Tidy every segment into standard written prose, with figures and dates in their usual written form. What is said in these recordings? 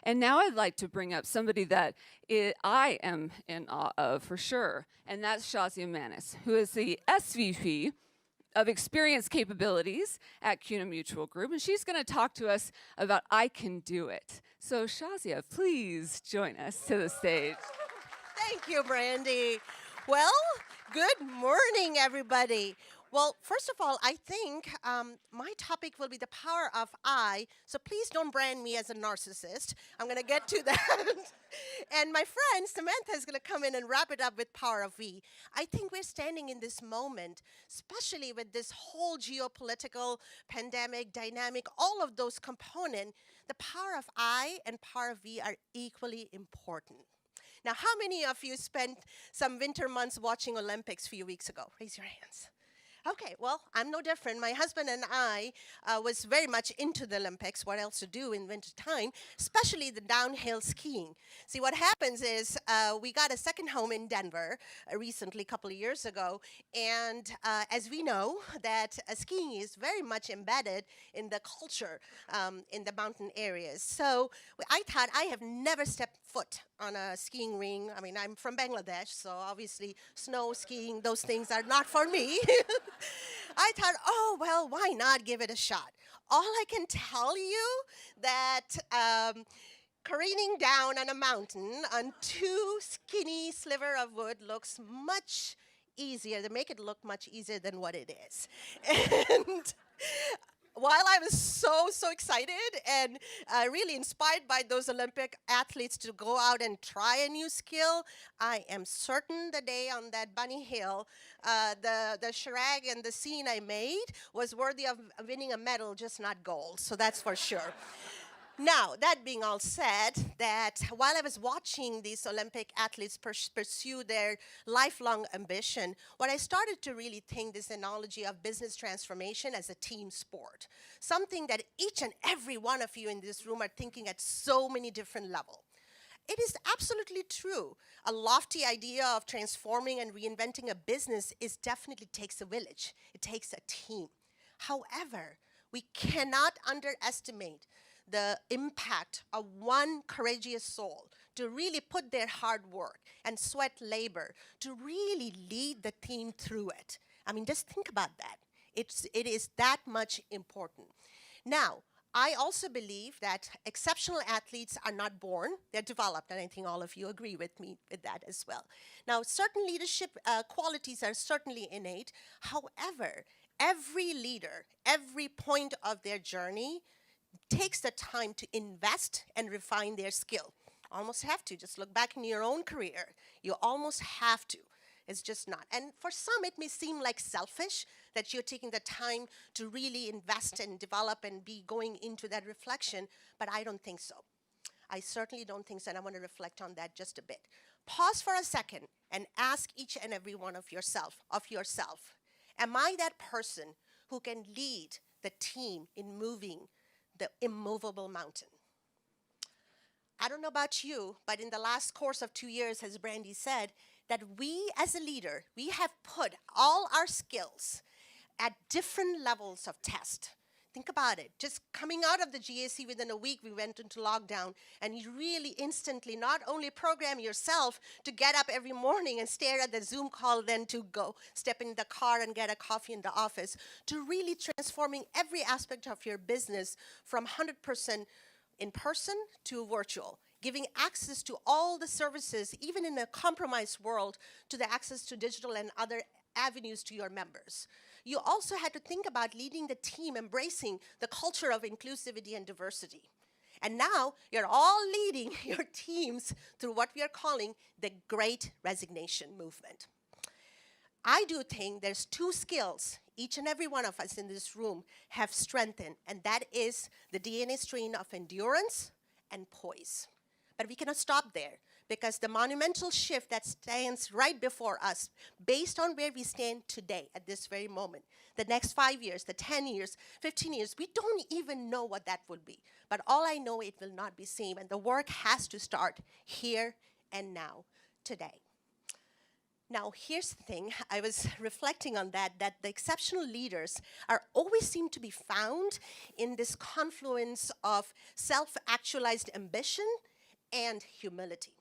And now I'd like to bring up somebody that I am in awe of for sure, and that's Shazia Manus, who is the SVP of Experience Capabilities at CUNA Mutual Group, and she's going to talk to us about I Can Do It. So Shazia, please join us to the stage. Thank you, Brandy. Well, good morning, everybody. Well, first of all, I think my topic will be the power of I, so please don't brand me as a narcissist. I'm going to get to that. And my friend Samantha is going to come in and wrap it up with power of we. I think we're standing in this moment, especially with this whole geopolitical pandemic dynamic, all of those components, the power of I and power of we are equally important. Now, how many of you spent some winter months watching Olympics a few weeks ago? Raise your hands. Okay, well, I'm no different. My husband and I was very much into the Olympics, what else to do in winter time, especially the downhill skiing. See, what happens is we got a second home in Denver recently, a couple of years ago, and as we know, that skiing is very much embedded in the culture in the mountain areas. So I thought I have never stepped foot on a skiing ring. I mean, I'm from Bangladesh, so obviously snow skiing, those things are not for me. I thought, oh, well, why not give it a shot? All I can tell you that careening down on a mountain on two skinny sliver of wood looks much easier. They make it look much easier than what it is. And while I was so excited and really inspired by those Olympic athletes to go out and try a new skill, I am certain the day on that bunny hill, the charade and the scene I made was worthy of winning a medal, just not gold. So that's for sure. Now, that being all said, that while I was watching these Olympic athletes pursue their lifelong ambition, what I started to really think this analogy of business transformation as a team sport, something that each and every one of you in this room are thinking at so many different levels. It is absolutely true. A lofty idea of transforming and reinventing a business definitely takes a village. It takes a team. However, we cannot underestimate the impact of one courageous soul to really put their hard work and sweat labor to really lead the team through it. I mean, just think about that. It is that much important. Now, I also believe that exceptional athletes are not born, they're developed, and I think all of you agree with me with that as well. Now, certain leadership qualities are certainly innate. However, every leader, every point of their journey takes the time to invest and refine their skill. Almost have to. Just look back in your own career. You almost have to. It's just not. And for some, it may seem like selfish that you're taking the time to really invest and develop and be going into that reflection, but I don't think so. I certainly don't think so, and I want to reflect on that just a bit. Pause for a second and ask each and every one of yourself, am I that person who can lead the team in moving the immovable mountain? I don't know about you, but in the last course of 2 years, as Brandy said, that we as a leader, we have put all our skills at different levels of test. Think about it. Just coming out of the GAC within a week, we went into lockdown, and you really instantly not only program yourself to get up every morning and stare at the Zoom call, then to go step in the car and get a coffee in the office, to really transforming every aspect of your business from 100% in person to virtual, giving access to all the services, even in a compromised world, to the access to digital and other avenues to your members. You also had to think about leading the team, embracing the culture of inclusivity and diversity. And now you're all leading your teams through what we are calling the Great Resignation movement. I do think there's two skills each and every one of us in this room have strengthened, and that is the DNA strain of endurance and poise. But we cannot stop there, because the monumental shift that stands right before us, based on where we stand today at this very moment, the next 5 years, the 10 years, 15 years, we don't even know what that will be. But all I know, it will not be same, and the work has to start here and now, today. Now, here's the thing. I was reflecting on that the exceptional leaders are always seem to be found in this confluence of self-actualized ambition and humility.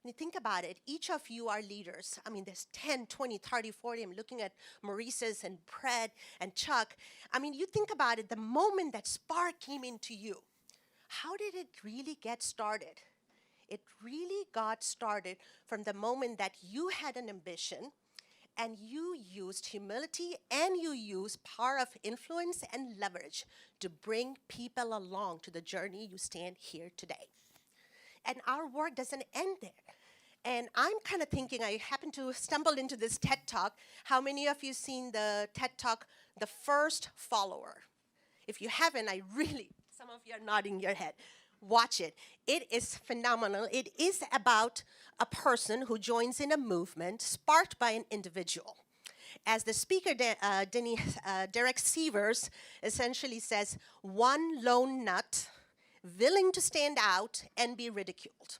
When you think about it, each of you are leaders. I mean, there's 10, 20, 30, 40. I'm looking at Maurice's and Brett and Chuck. I mean, you think about it, the moment that spark came into you, how did it really get started? It really got started from the moment that you had an ambition and you used humility and you used power of influence and leverage to bring people along to the journey you stand here today. And our work doesn't end there. And I'm kind of thinking, I happened to stumble into this TED Talk. How many of you seen the TED Talk, The First Follower? If you haven't, I really, some of you are nodding your head. Watch it. It is phenomenal. It is about a person who joins in a movement sparked by an individual. As the speaker, Derek Sievers, essentially says, one lone nut willing to stand out and be ridiculed.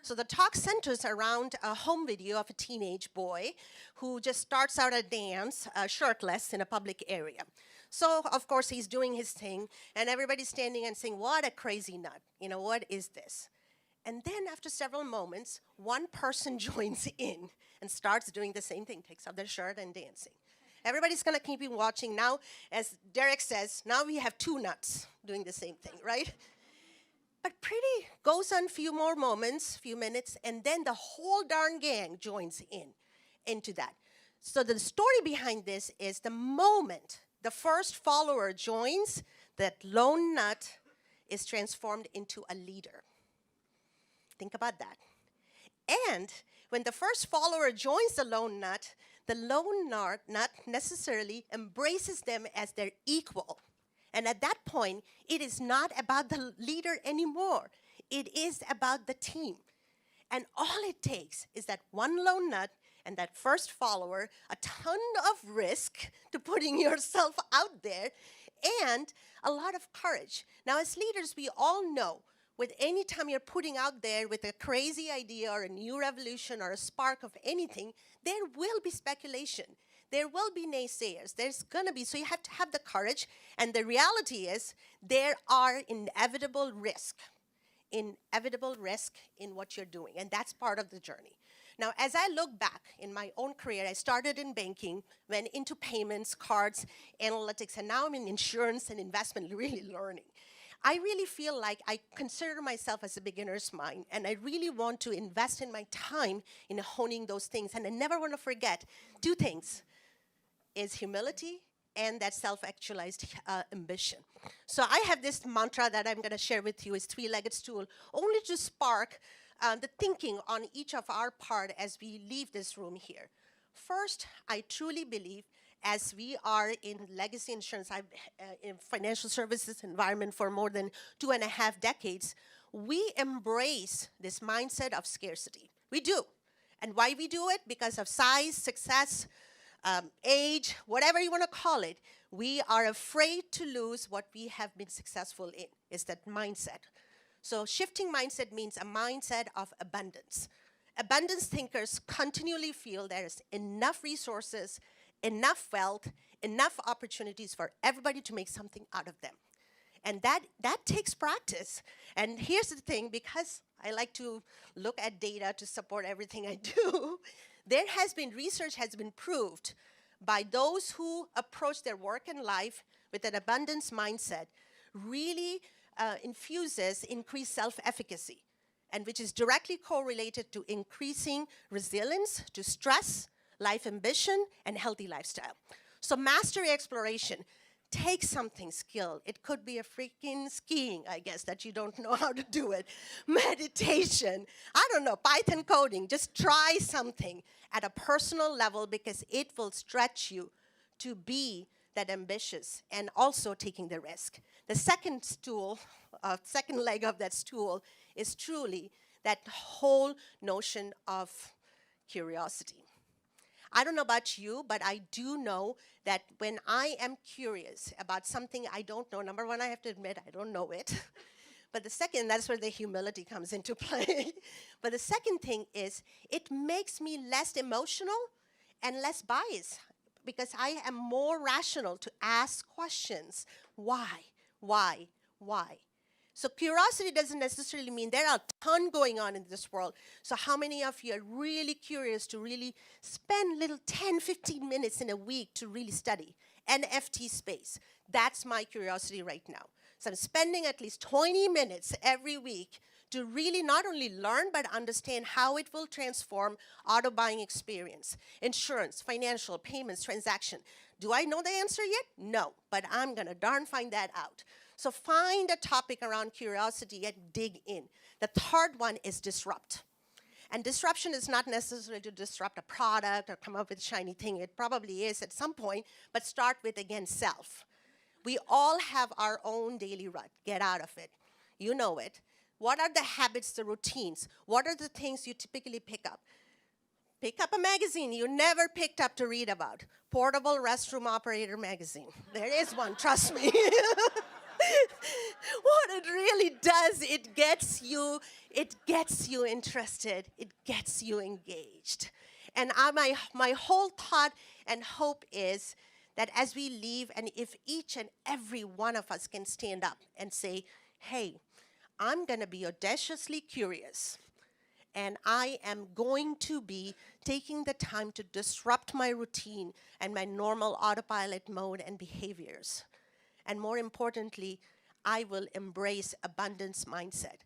So the talk centers around a home video of a teenage boy who just starts out a dance shirtless in a public area. So, of course, he's doing his thing, and everybody's standing and saying, what a crazy nut. You know, what is this? And then after several moments, one person joins in and starts doing the same thing, takes off their shirt and dancing. Everybody's going to keep watching. Now, as Derek says, now we have two nuts doing the same thing, right? But pretty goes on few more moments, few minutes, and then the whole darn gang joins into that. So the story behind this is the moment the first follower joins, that lone nut is transformed into a leader. Think about that. And when the first follower joins the lone nut necessarily embraces them as their equal. And at that point, it is not about the leader anymore. It is about the team. And all it takes is that one lone nut and that first follower, a ton of risk to putting yourself out there, and a lot of courage. Now, as leaders, we all know with any time you're putting out there with a crazy idea or a new revolution or a spark of anything, there will be speculation. There will be naysayers. There's going to be, so you have to have the courage. And the reality is there are inevitable risk in what you're doing. And that's part of the journey. Now, as I look back in my own career, I started in banking, went into payments, cards, analytics, and now I'm in insurance and investment, really learning. I really feel like I consider myself as a beginner's mind, and I really want to invest in my time in honing those things. And I never want to forget two things, is humility and that self-actualized ambition. So I have this mantra that I'm going to share with you, is three-legged stool, only to spark the thinking on each of our part as we leave this room here. First, I truly believe, as we are in legacy insurance, I've in financial services environment for more than 2.5 decades, we embrace this mindset of scarcity. We do. And why we do it? Because of size, success, age, whatever you want to call it. We are afraid to lose what we have been successful in. It's that mindset. So shifting mindset means a mindset of abundance. Abundance thinkers continually feel there is enough resources, enough wealth, enough opportunities for everybody to make something out of them. And that takes practice. And here's the thing, because I like to look at data to support everything I do, there has been, research has been proved by those who approach their work and life with an abundance mindset really infuses increased self-efficacy, and which is directly correlated to increasing resilience to stress, life ambition, and healthy lifestyle. So mastery exploration takes something skilled. It could be a freaking skiing, I guess, that you don't know how to do it. Meditation, I don't know, Python coding. Just try something at a personal level because it will stretch you to be that ambitious and also taking the risk. The second stool, second leg of that stool is truly that whole notion of curiosity. I don't know about you, but I do know that when I am curious about something I don't know, number one, I have to admit I don't know it. But the second, that's where the humility comes into play. But the second thing is it makes me less emotional and less biased because I am more rational to ask questions. Why? Why? Why? So curiosity doesn't necessarily mean there are a ton going on in this world. So how many of you are really curious to really spend little 10, 15 minutes in a week to really study NFT space? That's my curiosity right now. So I'm spending at least 20 minutes every week to really not only learn, but understand how it will transform auto buying experience, insurance, financial, payments, transaction. Do I know the answer yet? No, but I'm gonna darn find that out. So find a topic around curiosity and dig in. The third one is disrupt. And disruption is not necessarily to disrupt a product or come up with a shiny thing. It probably is at some point, but start with, again, self. We all have our own daily rut. Get out of it. You know it. What are the habits, the routines? What are the things you typically pick up? Pick up a magazine you never picked up to read about. Portable Restroom Operator magazine. There is one, trust me. What it really does, it gets you interested, it gets you engaged. And my whole thought and hope is that as we leave, and if each and every one of us can stand up and say, hey, I'm gonna be audaciously curious, and I am going to be taking the time to disrupt my routine and my normal autopilot mode and behaviors. And more importantly, I will embrace abundance mindset.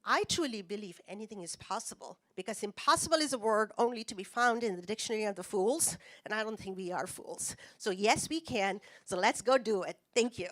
I truly believe anything is possible because impossible is a word only to be found in the dictionary of the fools, and I don't think we are fools. So yes, we can. So let's go do it. Thank you.